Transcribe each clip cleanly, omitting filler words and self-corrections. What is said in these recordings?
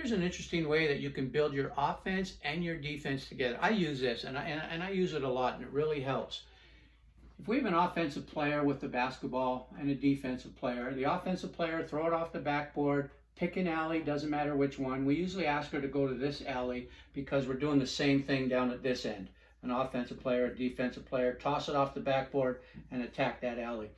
Here's an interesting way that you can build your offense and your defense together. I use this, and I use it a lot, and it really helps. If we have an offensive player with the basketball and a defensive player, the offensive player, throw it off the backboard, pick an alley, doesn't matter which one. We usually ask her to go to this alley because we're doing the same thing down at this end. An offensive player, a defensive player, toss it off the backboard and attack that alley.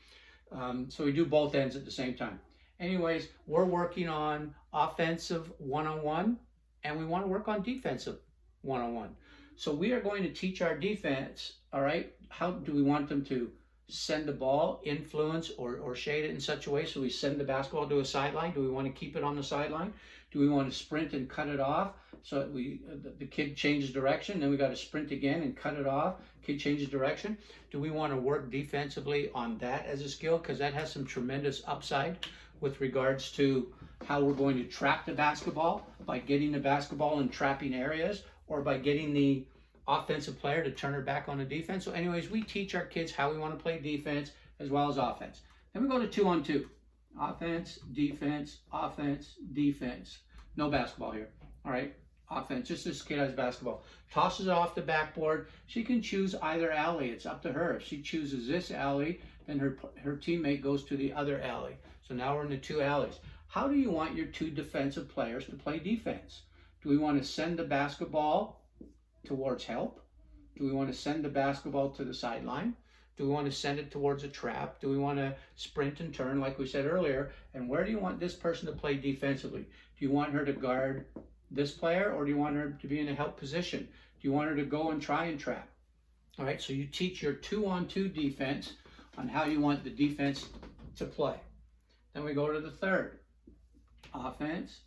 So we do both ends at the same time. Anyways, we're working on offensive one-on-one, and we want to work on defensive one-on-one. So we are going to teach our defense, all right, how do we want them to send the ball, influence, or shade it in such a way so we send the basketball to a sideline? Do we want to keep it on the sideline? Do we want to sprint and cut it off so that the kid changes direction, then we got to sprint again and cut it off, kid changes direction? Do we want to work defensively on that as a skill? Because that has some tremendous upside with regards to how we're going to trap the basketball by getting the basketball in trapping areas, or by getting the offensive player to turn her back on the defense. So anyways, we teach our kids how we want to play defense as well as offense. Then we go to 2-on-2. Offense, defense, offense, defense. No basketball here. All right, offense, just this kid has basketball. Tosses it off the backboard. She can choose either alley. It's up to her. If she chooses this alley, then her teammate goes to the other alley. So now we're in the two alleys. How do you want your two defensive players to play defense? Do we want to send the basketball towards help? Do we want to send the basketball to the sideline? Do we want to send it towards a trap? Do we want to sprint and turn like we said earlier? And where do you want this person to play defensively? Do you want her to guard this player, or do you want her to be in a help position? Do you want her to go and try and trap? All right, so you teach your 2-on-2 defense on how you want the defense to play. Then we go to the third. Offense,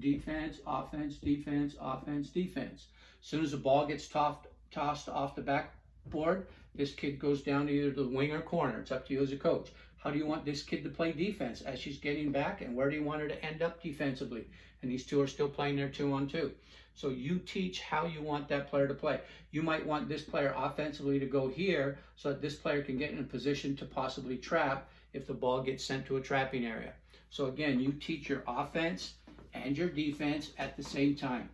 defense, offense, defense, offense, defense. As soon as the ball gets tossed off the backboard, this kid goes down to either the wing or corner. It's up to you as a coach. How do you want this kid to play defense as she's getting back, and where do you want her to end up defensively? And these two are still playing their 2-on-2. So you teach how you want that player to play. You might want this player offensively to go here so that this player can get in a position to possibly trap if the ball gets sent to a trapping area. So again, you teach your offense and your defense at the same time.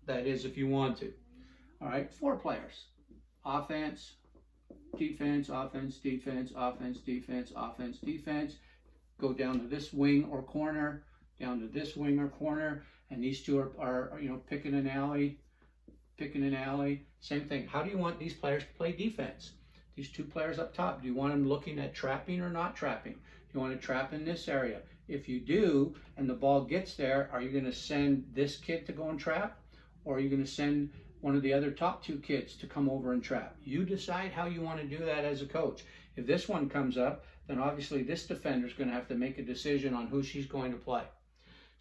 That is, if you want to. All right, 4 players. Offense, defense, offense, defense, offense, defense, offense, defense. Go down to this wing or corner, down to this wing or corner, and these two are picking an alley. Same thing. How do you want these players to play defense? These 2 players up top, do you want them looking at trapping or not trapping? Do you want to trap in this area? If you do, and the ball gets there, are you going to send this kid to go and trap? Or are you going to send one of the other top 2 kids to come over and trap? You decide how you want to do that as a coach. If this one comes up, then obviously this defender is going to have to make a decision on who she's going to play.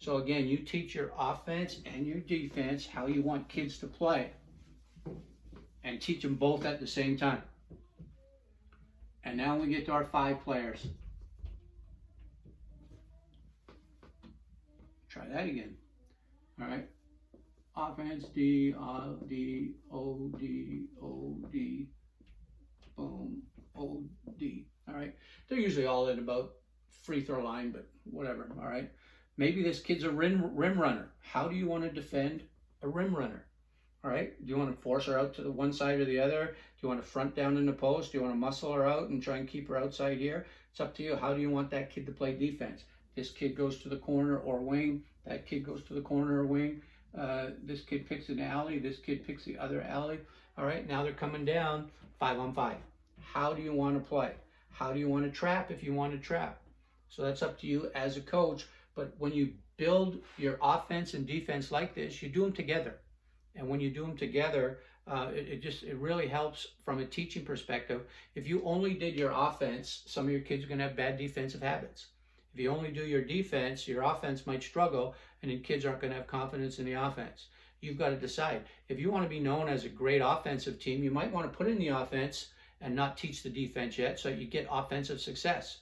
So again, you teach your offense and your defense how you want kids to play, and teach them both at the same time. And now we get to our 5 players. Try that again. All right. Offense, D, O, D, O, D, boom, O, D. All right. They're usually all at about free throw line, but whatever. All right. Maybe this kid's a rim runner. How do you want to defend a rim runner? All right. Do you want to force her out to the one side or the other? Do you want to front down in the post? Do you want to muscle her out and try and keep her outside here? It's up to you. How do you want that kid to play defense? This kid goes to the corner or wing. That kid goes to the corner or wing. This kid picks an alley. This kid picks the other alley. All right, now they're coming down 5-on-5. How do you want to play? How do you want to trap if you want to trap? So that's up to you as a coach. But when you build your offense and defense like this, you do them together. And when you do them together, it really helps from a teaching perspective. If you only did your offense, some of your kids are going to have bad defensive habits. If you only do your defense, your offense might struggle, and then kids aren't going to have confidence in the offense. You've got to decide. If you want to be known as a great offensive team, you might want to put in the offense and not teach the defense yet, so you get offensive success.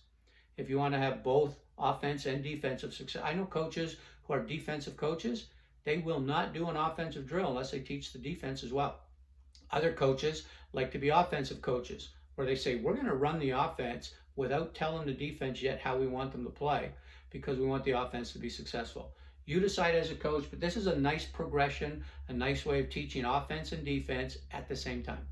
If you want to have both offense and defensive success. I know coaches who are defensive coaches, they will not do an offensive drill unless they teach the defense as well. Other coaches like to be offensive coaches, where they say, we're going to run the offense without telling the defense yet how we want them to play, because we want the offense to be successful. You decide as a coach, but this is a nice progression, a nice way of teaching offense and defense at the same time.